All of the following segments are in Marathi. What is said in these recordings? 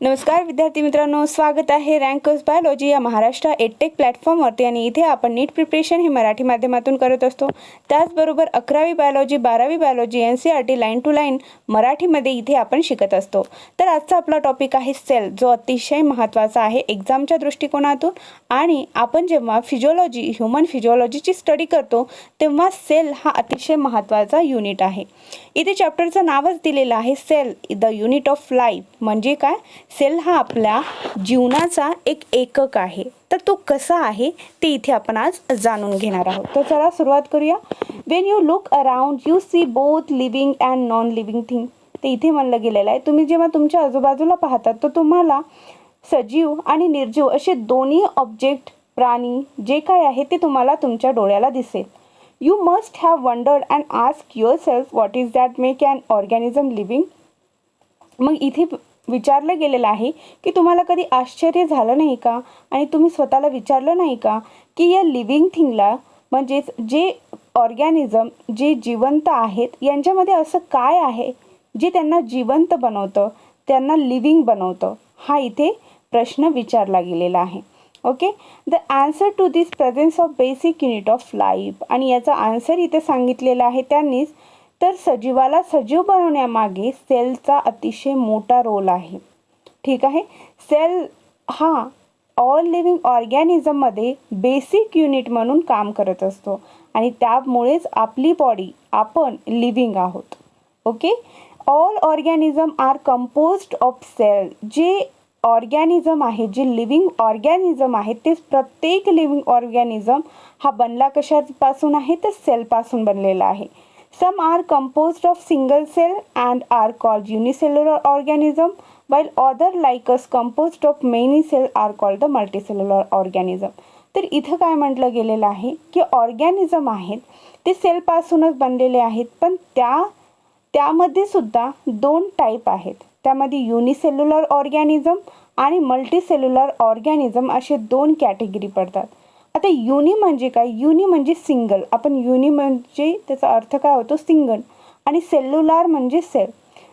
नमस्कार विद्यार्थी मित्रांनो, स्वागत आहे रँकर्स बायोलॉजी या महाराष्ट्र एडटेक प्लॅटफॉर्मवरती आणि इथे आपण नीट प्रिपरेशन हे मराठी माध्यमातून करत असतो. त्याचबरोबर 11वी बायोलॉजी 12वी biology NCERT line to line मराठीमध्ये इथे आपण शिकत असतो. तर आजचा आपला टॉपिक आहे सेल, जो अतिशय महत्त्वाचा आहे एक्झामच्या दृष्टिकोनातून. आणि आपण जेव्हा फिजिओलॉजी ह्यूमन फिजिओलॉजीची स्टडी करतो तेव्हा सेल हा अतिशय महत्त्वाचा युनिट आहे. इथे चॅप्टरचं नावच दिलेलं आहे cell the unit of life. म्हणजे काय? सेल हा आपल्या जीवनाचा एक एकक आहे. तर तो कसा आहे ते इथे आपण आज जाणून घेणार आहोत. तर चला सुरुवात करूया. When you look around you see both living and non living thing. ते इथे म्हणलं गेलेलं आहे, तुम्ही जेव्हा तुमच्या आजूबाजूला पाहतात तर तुम्हाला सजीव आणि निर्जीव असे दोन्ही ऑब्जेक्ट, प्राणी जे काय आहे ते तुम्हाला तुमच्या डोळ्याला दिसेल. You must have wondered and asked yourself what is that make an organism living. मग इथे विचारलं गेलेलं आहे की तुम्हाला कधी आश्चर्य झालं नाही का आणि तुम्ही स्वतःला विचारलं नाही का की या लिव्हिंग थिंगला म्हणजेच जे ऑर्गॅनिझम जे जिवंत आहेत यांच्यामध्ये असं काय आहे जे त्यांना जिवंत बनवतं, त्यांना लिव्हिंग बनवतं. हा इथे प्रश्न विचारला गेलेला आहे. Okay, the answer to this presence of basic unit of life. आणि याचा आन्सर इथे सांगितलेला आहे त्यांनीच. तर सजीवाला सजीव बनवण्यामागे सेलचा अतिशय मोठा रोल आहे. ठीक आहे. सेल हा ऑल लिव्हिंग ऑर्गॅनिझममध्ये बेसिक युनिट म्हणून काम करत असतो आणि त्यामुळेच आपली बॉडी आपण लिव्हिंग आहोत. Okay, all organism are composed of cell. जे ऑर्गॅनिझम आहे, जे लिव्हिंग ऑर्गॅनिझम आहे ते प्रत्येक लिव्हिंग ऑर्गॅनिझम हा बनला कशापासून आहे तर सेलपासून बनलेला आहे. Some are composed of single cell and are called unicellular organism, while other like us composed of many cells are called the multicellular organism. तर इथं काय म्हटलं गेलेलं आहे की ऑर्गॅनिझम आहेत ते सेलपासूनच बनलेले आहेत, पण त्यामध्ये सुद्धा दोन टाईप आहेत. त्यामध्ये युनिसेल्युलर ऑर्गॅनिझम आणि मल्टीसेल्युलर ऑर्गॅनिझम असे दोन कॅटेगरी पडतात. आता युनी म्हणजे काय? युनी म्हणजे सिंगल. आपण युनी म्हणजे त्याचा अर्थ काय होतो? सिंगल. आणि सेल्युलर म्हणजे सेल.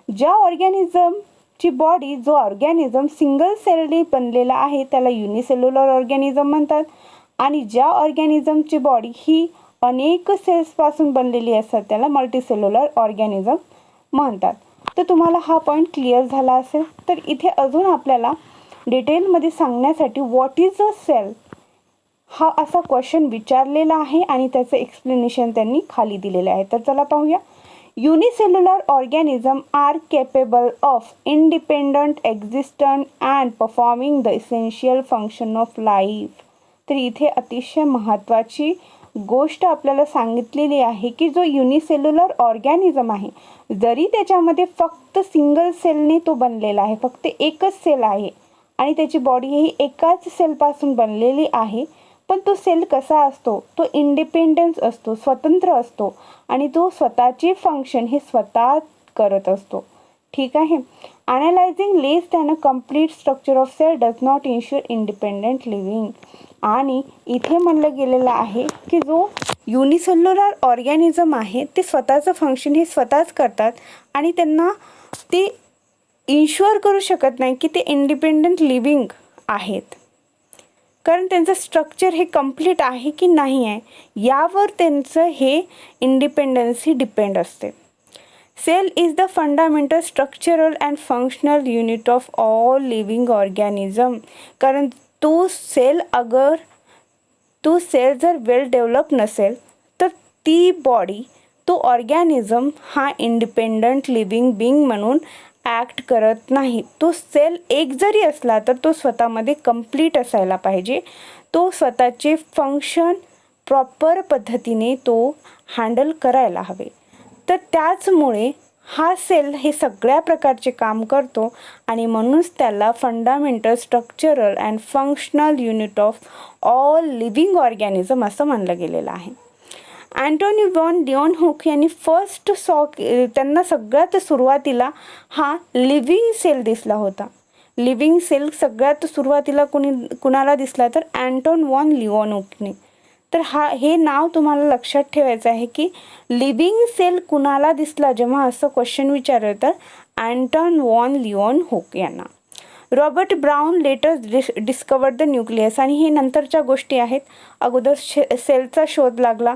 ज्या ऑर्गॅनिझमची बॉडी, जो ऑर्गॅनिझम सिंगल सेलने बनलेला आहे त्याला युनिसेल्युलर ऑर्गॅनिझम म्हणतात. आणि ज्या ऑर्गॅनिझमची बॉडी ही अनेक सेल्सपासून बनलेली असतात त्याला मल्टीसेल्युलर ऑर्गॅनिझम म्हणतात. तर तुम्हाला हा पॉईंट क्लिअर झाला असेल. तर इथे अजून आपल्याला डिटेलमध्ये सांगण्यासाठी व्हॉट इज अ सेल हा असा क्वेश्चन विचारलेला आहे आणि त्याचं एक्सप्लेनेशन त्यांनी खाली दिलेलं आहे. तर चला पाहूया. Unicellular organism are capable of independent existence and performing the essential function of life. तर इथे अतिशय महत्त्वाची गोष्ट आपल्याला सांगितलेली आहे की जो युनिसेल्युलर ऑर्गॅनिझम आहे, जरी त्याच्यामध्ये फक्त सिंगल सेलने तो बनलेला आहे, फक्त एकच सेल आहे आणि त्याची बॉडी ही एकाच सेलपासून बनलेली आहे, पण तो सेल कसा असतो? तो इंडिपेंडन्स असतो, स्वतंत्र असतो आणि तो स्वतःचे फंक्शन हे स्वतः करत असतो. ठीक आहे. Analysing less than a complete structure of cell does not ensure independent living. आणि इथे म्हणलं गेलेलं आहे की जो युनिसेल्युलर ऑर्गॅनिझम आहे ते स्वतःचं फंक्शन हे स्वतःच करतात आणि त्यांना ते इन्श्युअर करू शकत नाही की ते इंडिपेंडंट लिव्हिंग आहेत, कारण त्यांचं स्ट्रक्चर हे कम्प्लीट आहे की नाही आहे यावर त्यांचं हे इंडिपेंडन्सी डिपेंड असते. Cell is the fundamental structural and functional unit of all living organism. कारण तो सेल जर वेल डेव्हलप नसेल तर ती बॉडी, तो ऑर्गॅनिझम हा इंडिपेंडंट लिव्हिंग बिंग म्हणून ॲक्ट करत नाही. तो सेल एक जरी असला तर तो स्वतःमध्ये कंप्लीट असायला पाहिजे. तो स्वतःचे फंक्शन प्रॉपर पद्धतीने तो हँडल करायला हवे. तर त्याचमुळे हा सेल हे सगळ्या प्रकारचे काम करतो आणि म्हणूनच त्याला fundamental structural and functional unit of all living organism असं म्हणलं गेलेलं आहे. अँटोनी वॉन लिओनहुक यांनी फर्स्ट त्यांना सगळ्यात सुरुवातीला हा लिव्हिंग सेल दिसला होता. लिव्हिंग सेल सगळ्यात सुरुवातीला कुणाला दिसला तर अँटोन वॉन लिओनहुकने. तर हे नाव तुम्हाला लक्षात ठेवायचं आहे की लिव्हिंग सेल कुणाला दिसला जेव्हा असं क्वेश्चन विचारलं तर अँटन वॉन लिओनहुक यांना. Robert Brown later discovered the nucleus, आणि हे नंतरच्या गोष्टी आहेत. अगोदर सेलचा शोध लागला,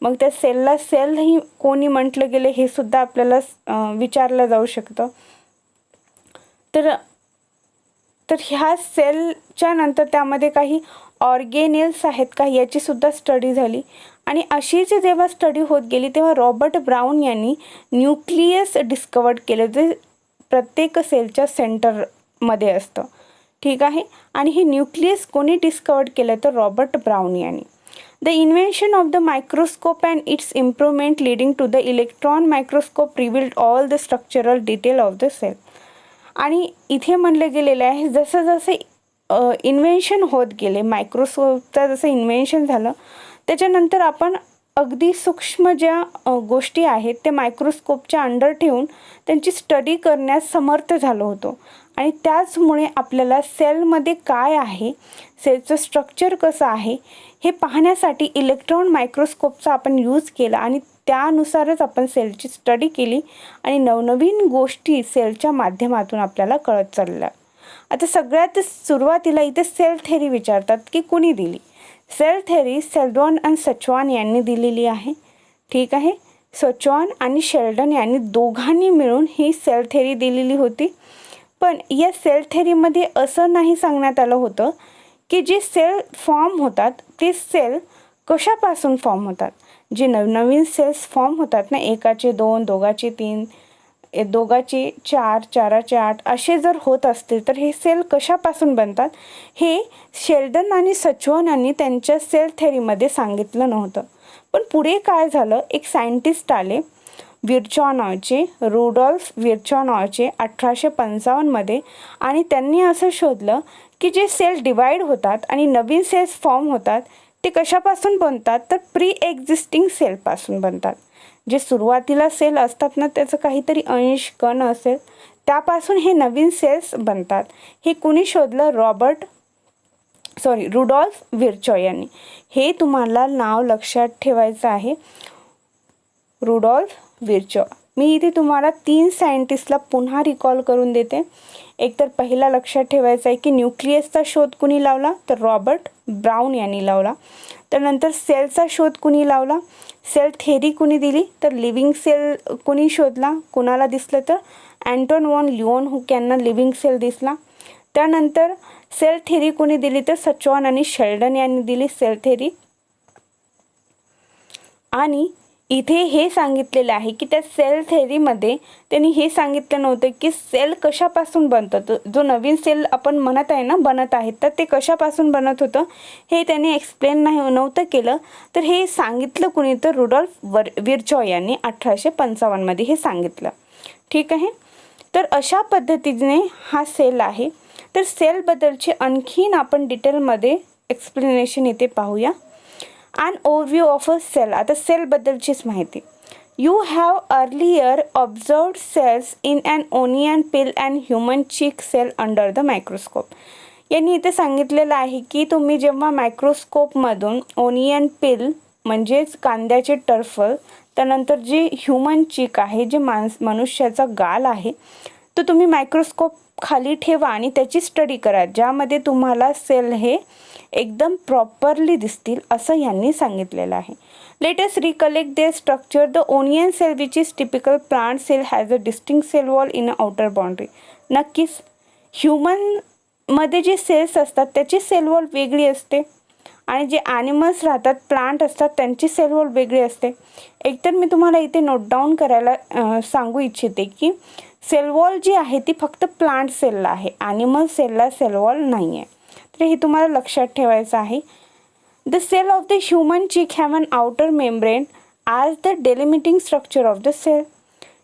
मग त्या सेलला सेल ही कोणी म्हटलं गेले हे सुद्धा आपल्याला विचारलं जाऊ शकतं. तर ह्या सेलच्या नंतर त्यामध्ये काही ऑर्गेनेल्स आहेत का याची सुद्धा स्टडी झाली. आणि अशीच जेव्हा स्टडी होत गेली तेव्हा रॉबर्ट ब्राउन यांनी न्यूक्लियस डिस्कवर्ड केलं, जे प्रत्येक सेलच्या सेंटरमध्ये असतं. ठीक आहे. आणि हे न्यूक्लियस कोणी डिस्कवर्ड केलं तर रॉबर्ट ब्राउन यांनी. The invention of the microscope and its improvement leading to the electron microscope revealed all the structural detail of the cell. आणि इथे म्हणलं गेलेलं आहे जसं जसे इन्व्हेन्शन होत गेले, मायक्रोस्कोपचं जसं इन्व्हेन्शन झालं त्याच्यानंतर आपण अगदी सूक्ष्म ज्या गोष्टी आहेत ते मायक्रोस्कोपच्या अंडर ठेवून त्यांची स्टडी करण्यास समर्थ झालो होतो. आणि त्याचमुळे आपल्याला सेलमध्ये काय आहे, सेलचं स्ट्रक्चर कसं आहे हे पाहण्यासाठी इलेक्ट्रॉन मायक्रोस्कोपचा आपण यूज केला आणि त्यानुसारच आपण सेलची स्टडी केली आणि नवनवीन गोष्टी सेलच्या माध्यमातून आपल्याला कळत चालल्या. आता सगळ्यात सुरुवातीला इथे सेल थेरी विचारतात की कुणी दिली. सेल थेरी सेल्डन आणि सचवान यांनी दिलेली आहे. ठीक आहे. सचवान आणि शेल्डन यांनी दोघांनी मिळून ही सेल थेरी दिलेली होती. पण या सेल थेरीमध्ये असं नाही सांगण्यात आलं होतं की जे सेल फॉर्म होतात ते सेल कशापासून फॉर्म होतात. जे नवनवीन सेल्स फॉर्म होतात ना, एकाचे 2, दोघाचे 3, दोघाचे 4, चाराचे 8 असे जर होत असतील तर हे सेल कशापासून बनतात हे शेल्डन आणि सचवान यांनी त्यांच्या सेल थेरीमध्ये सांगितलं नव्हतं. पण पुढे काय झालं, एक सायंटिस्ट आले विर्चॉनॉयचे, रुडॉल्फ विर्चॉनॉयचे 1855 आणि त्यांनी असं शोधलं की जे सेल डिवाइड होतात आणि नवीन सेल्स फॉर्म होतात ते कशापासून बनतात तर प्री एक्झिस्टिंग सेलपासून बनतात. जे सुरुवातीला सेल असतात ना त्याचं काहीतरी अंश कण असेल त्यापासून हे नवीन सेल्स बनतात. हे कुणी शोधलं, रुडॉल्फ विर्चॉ यांनी. हे तुम्हाला नाव लक्षात ठेवायचं आहे, रुडॉल्फ विर्चॉ. मी इथे तुम्हाला 3 सायंटिस्टला पुन्हा रिकॉल करून देते. एक तर पहिला लक्षात ठेवायचा आहे की न्यूक्लियसचा शोध कुणी लावला तर रॉबर्ट ब्राउन यांनी लावला. त्यानंतर सेलचा शोध कुणी लावला, सेल थेरी कुणी दिली तर लिव्हिंग सेल कुणी शोधला, कुणाला दिसलं तर अँटॉन वॉन लिओनहुक यांना लिव्हिंग सेल दिसला. त्यानंतर सेल थेरी कुणी दिली तर सचवान आणि शेल्डन यांनी दिली सेल थेरी. आणि इथे हे सांगितलेलं आहे की त्या सेल थेरीमध्ये त्यांनी हे सांगितलं नव्हतं की सेल कशापासून बनतं, जो नवीन सेल आपण म्हणत आहे ना बनत आहेत तर ते कशापासून बनत होतं हे त्यांनी एक्सप्लेन नव्हतं केलं. तर हे सांगितलं कुणी तर रुडॉल्फ विर्चॉ यांनी 1855 हे सांगितलं. ठीक आहे. तर अशा पद्धतीने हा सेल आहे. तर सेलबद्दलचे आणखीन आपण डिटेलमध्ये एक्सप्लेनेशन इथे पाहूया. An overview of a cell. आता सेलबद्दलचीच माहिती. You have earlier observed cells in an onion peel and human cheek cell under the microscope. यांनी इथे सांगितलेलं आहे की तुम्ही जेव्हा मायक्रोस्कोपमधून ओनियन पील म्हणजेच कांद्याचे टर्फल, त्यानंतर जे ह्युमन चीक आहे, जे मनुष्याचा गाल आहे, तो तुम्ही मायक्रोस्कोप खाली ठेवा आणि त्याची स्टडी करा, ज्यामध्ये तुम्हाला सेल हे एकदम प्रॉपरली दिसतील असं यांनी सांगितलेलं आहे. Let us recollect their structure. The onion cell which is typical plant cell has a distinct cell wall in a outer boundary. नक्कीच ह्युमनमध्ये जे सेल्स असतात त्याची सेल वॉल वेगळी असते आणि जे ॲनिमल्स राहतात, प्लांट असतात, त्यांची सेल वॉल वेगळी असते. एकतर मी तुम्हाला इथे नोट डाऊन करायला सांगू इच्छिते की सेल वॉल जी आहे ती फक्त प्लांट सेलला आहे, ॲनिमल सेलला सेल वॉल नाही आहे. तर हे तुम्हाला लक्षात ठेवायचं आहे. The cell of the human cheek have an outer membrane as the delimiting structure of the cell.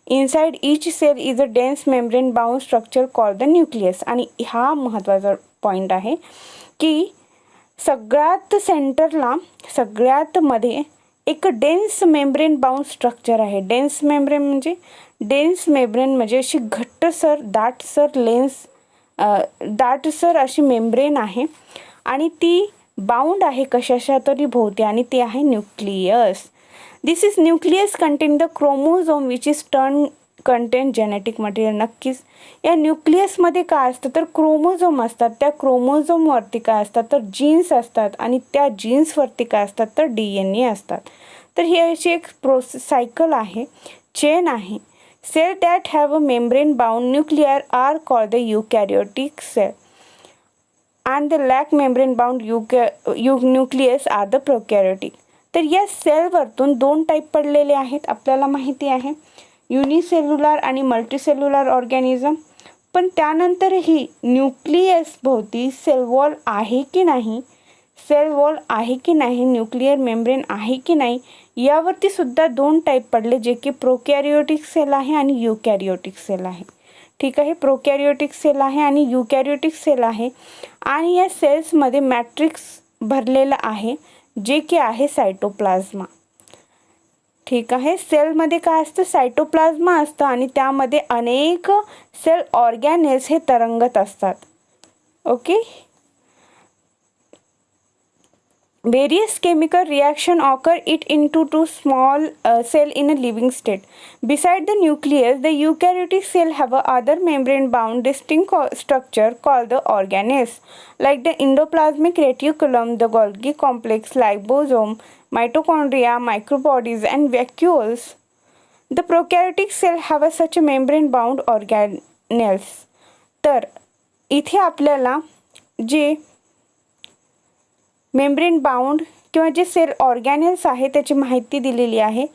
Inside each cell is a dense membrane bound structure called the nucleus. आणि हा महत्त्वाचा पॉईंट आहे की सगळ्यात सेंटरला, सगळ्यात मध्ये एक डेन्स मेम्ब्रेन बाउंड स्ट्रक्चर आहे. डेन्स मेम्ब्रेन म्हणजे अशी घट्टसर, दाटसर अशी मेम्ब्रेन आहे आणि ती बाउंड आहे कशाच्या तरी भोवती आणि ती आहे nucleus. This is nucleus content the chromosome which is turn content genetic material. नक्कीच या न्यूक्लियसमध्ये काय असतं तर क्रोमोझोम असतात. त्या क्रोमोझोमवरती काय असतात तर जीन्स असतात आणि त्या जीन्सवरती काय असतात तर DNA असतात. तर ही अशी एक सायकल आहे, चेन आहे. Cell that have a membrane bound nuclear are called the eukaryotic cell and the lack membrane bound nucleus are the prokaryotic. तर या सेलवरतून दोन टाईप पडलेले आहेत आपल्याला माहिती आहे, युनिसेल्युलर आणि मल्टीसेल्युलर ऑर्गॅनिझम. पण त्यानंतरही न्यूक्लियस भोवती सेल वॉल आहे की नाही, न्यूक्लियर मेम्ब्रेन आहे की नाही, यावरती सुद्धा दोन टाईप पडले, जे की प्रोकॅरियोटिक सेल आहे आणि युकॅरियोटिक सेल आहे. ठीक आहे, प्रोकॅरियोटिक सेल आहे आणि युकॅरियोटिक सेल आहे. आणि या सेल्समध्ये मॅट्रिक्स भरलेलं आहे, जे की आहे सायटोप्लाझ्मा. ठीक आहे, सेलमध्ये काय असतं सायटोप्लाझ्मा असतं आणि त्यामध्ये अनेक सेल ऑर्गॅनेल्स हे तरंगत असतात. Okay. Various chemical reaction occur it into two small cell in a living state. Beside the nucleus, the eukaryotic cell have a other membrane-bound distinct structure called the organelles, like the endoplasmic reticulum, the Golgi complex, ribosome, mitochondria, microbodies, and vacuoles. The prokaryotic cell have a such a membrane-bound organelles. तर इथे आपल्याला जे मेम्ब्रेन बाउंड किंवा जे सेल ऑर्गॅनेल्स आहे त्याची माहिती दिलेली आहे.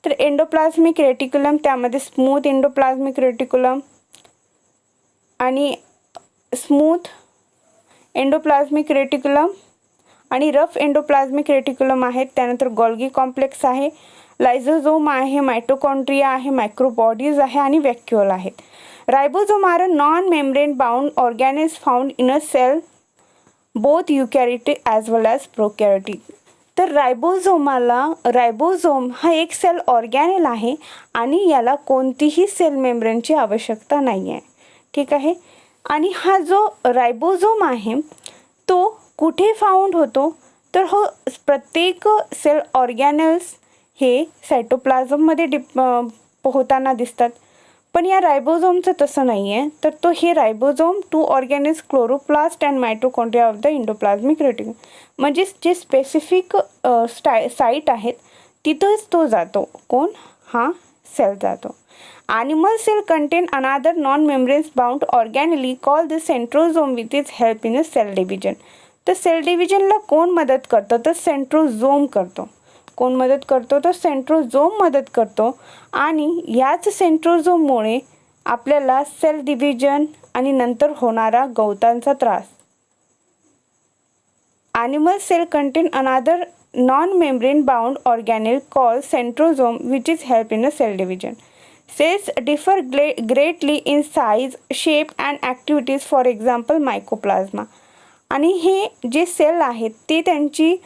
तर एंडोप्लाझ्मिक रेटिक्युलम, त्यामध्ये स्मूथ एंडोप्लाझ्मिक रेटिक्युलम आणि स्मूथ एंडोप्लाझ्मिक रेटिक्युलम आणि रफ एंडोप्लाझ्मिक रेटिक्युलम आहेत. त्यानंतर गोल्गी कॉम्प्लेक्स आहे, लायझोझोम आहे, मायटोकॉन्ड्रिया आहे, मायक्रोबॉडीज आहे आणि व्हॅक्युओल आहेत. Ribosome are a non membrane bound organelles found in a cell both eukaryotic as well as prokaryotic. तर रायबोझोम हा एक सेल ऑर्गॅनेल आहे आणि याला कोणतीही सेल मेम्ब्रेनची आवश्यकता नाही आहे. ठीक आहे, आणि हा जो रायबोझोम आहे तो कुठे फाउंड होतो तर हो प्रत्येक सेल ऑर्गॅनेल्स हे सायटोप्लाझममध्ये होताना दिसतात. पण या रायबोझोमचं तसं नाही आहे. तर तो हे ribosome to organelles chloroplast and mitochondria of the endoplasmic reticulum, म्हणजे जे स्पेसिफिक साईट आहेत तिथंच तो जातो. कोण? हा सेल जातो. Animal cell contain another non-membrane bound organelle called the centrosome with its help in a cell division. तर सेल डिव्हिजनला कोण मदत करतं तर सेंट्रोझोम करतो. कोण मदत करतो तर सेंट्रोझोम मदत करतो. आणि याच सेंट्रोझोममुळे आपल्याला सेल डिव्हिजन आणि नंतर होणारा गवतांचा त्रास. Animal cell contain another non-membrane bound organelle called centrosome which is help in a cell division. Cells differ greatly in size, shape and activities. For example, mycoplasma. आणि हे जे सेल आहेत ते त्यांची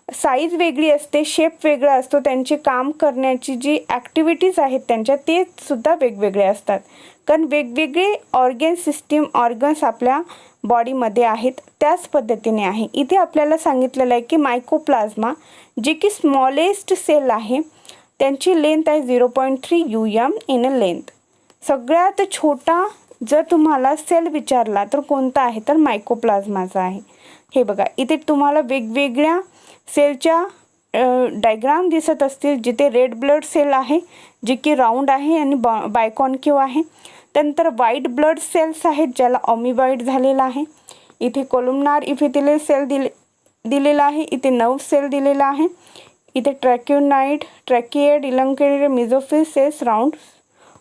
साईज वेगळी असते, शेप वेगळा असतो, त्यांचे काम करण्याची जी ॲक्टिव्हिटीज आहेत त्यांच्या ते सुद्धा वेगवेगळे असतात. कारण वेगवेगळे ऑर्गन्स आपल्या बॉडीमध्ये आहेत, त्याच पद्धतीने आहे. इथे आपल्याला सांगितलेलं आहे की मायकोप्लाझ्मा जे की स्मॉलेस्ट सेल आहे, त्यांची लेंथ आहे 0.3 UM इन अ लेंथ. सगळ्यात छोटा जर तुम्हाला सेल विचारला तर कोणता आहे तर मायकोप्लाझ्माचा आहे. हे बघा इथे तुम्हाला वेगवेगळ्या सेलच्या डायग्राम दिसत असतील, जिथे रेड ब्लड सेल आहे जे की राऊंड आहे आणि बायकॉन्केव आहे. त्यानंतर व्हाईट ब्लड सेल्स आहेत ज्याला अमिबॉइड झालेला आहे. इथे कोलुमनार इपिथेलियल सेल दिलेला आहे. इथे नर्व सेल दिलेला आहे. इथे tracheid elongated mesophyll cells round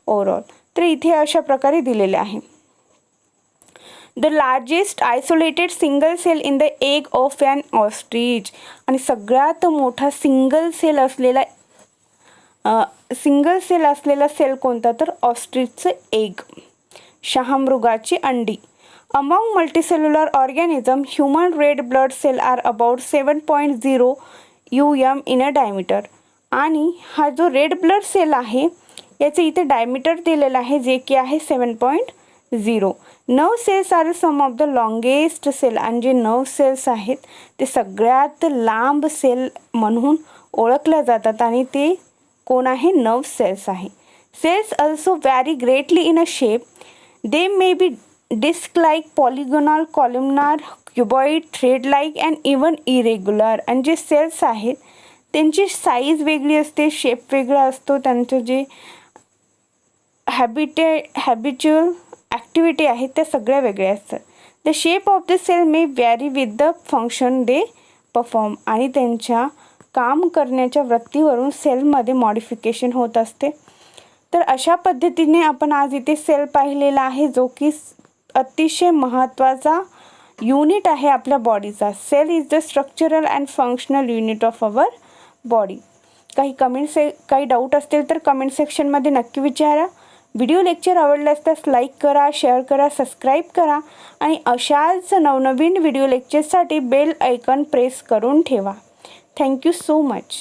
overall. तर इथे अशा प्रकारे दिलेले आहे. The largest isolated single cell in the egg of an ostrich. आणि सगळ्यात मोठा सिंगल सेल असलेला सेल कोणता तर ऑस्ट्रिचचं एग, शहामृगाची अंडी. Among multicellular organism human red blood cell are about 7.0 UM in a diameter. आणि हा जो रेड ब्लड सेल आहे याचे इथे डायमीटर दिलेलं आहे जे की आहे 7.0. Nerve cells are some of the longest cell. आणि जे नर्व सेल्स आहेत ते सगळ्यात लांब सेल म्हणून ओळखल्या जातात आणि ते कोण आहे नर्व सेल्स आहे. Cells also vary greatly in a shape. They may be disc-like, polygonal, columnar, cuboid, thread-like and even irregular. आणि जे सेल्स आहेत त्यांची साईज वेगळी असते, शेप वेगळा असतो, त्यांचं जे हॅबिच्युअल ॲक्टिव्हिटी आहेत त्या सगळ्या वेगळ्या असतात. The shape of the cell may vary with the function they perform. आणि त्यांच्या काम करण्याच्या वृत्तीवरून सेलमध्ये मॉडिफिकेशन होत असते. तर अशा पद्धतीने आपण आज इथे सेल पाहिलेला आहे, जो की अतिशय महत्त्वाचा युनिट आहे आपल्या बॉडीचा. Cell is the structural and functional unit of our body. काही डाऊट असतील तर कमेंट सेक्शनमध्ये नक्की विचारा. व्हिडिओ लेक्चर आवडले असल्यास लाईक करा, शेअर करा, सबस्क्राईब करा आणि अशाच नवनवीन व्हिडिओ लेक्चरसाठी बेल आयकॉन प्रेस करून ठेवा. Thank you so much.